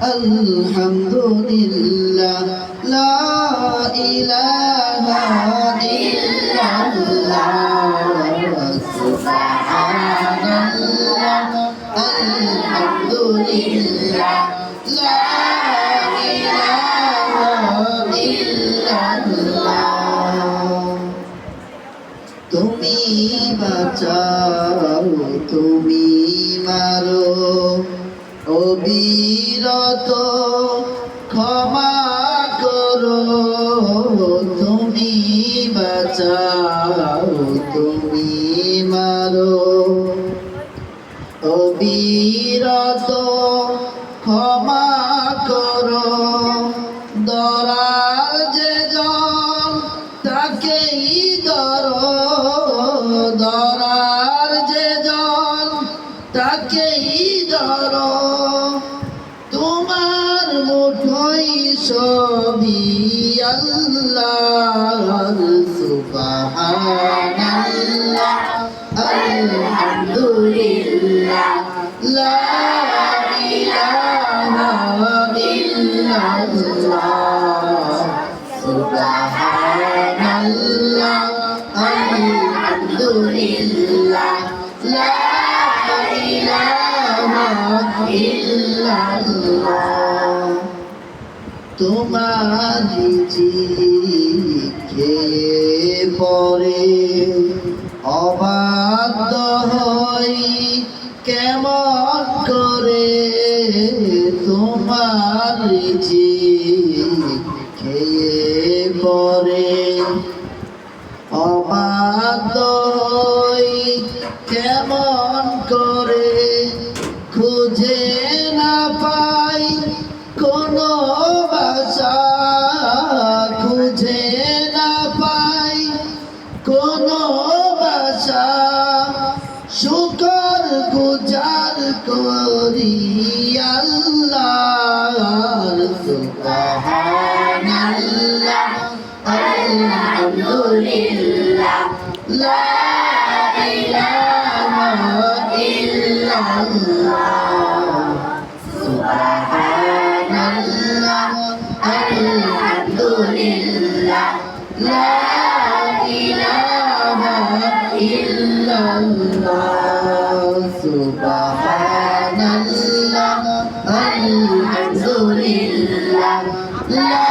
আলহামদুলিল্লাহ লা ইলাহা ইল্লাল্লাহ সুবহানাল্লাহ আলহামদুলিল্লাহ লা ইলাহা ইল্লাল্লাহ তুমি বাঁচাও তুমি মারো অবিরত ক্ষমা করো তুমি বাঁচাও তুমি মারো অবিরত ক্ষমা করো দরার যে জন তাকেই ধরো দরার যে জন তাকেই ধরো তোমার মুঠোই সবই আল্লাহ সুবহানাল্লাহ আলহামদুলিল্লাহ লা ইলাহা ইল্লাল্লাহ সুবহানাল্লাহ আলহামদুলিল্লাহ লা ইলাহা ইল্লাল্লাহ তোমার জিকে পরে অবাধ্য হই কেমন করে তোমার জিকে পরে অবাধ্য হই কেমন করে খুঁজে না পাই কোনো ভাষা খুঁজে না পাই কোনো ভাষা শুকর গুজার করি আল্লাহর সুবহানাল্লাহ আলহামদুলিল্লাহ লা ইলাহা ইল্লাল্লাহ সুবহানাল্লাহ আলহামদুলিল্লাহ লা ইলাহা ইল্লাল্লাহ সুবহানাল্লাহ আলহামদুলিল্লাহ লা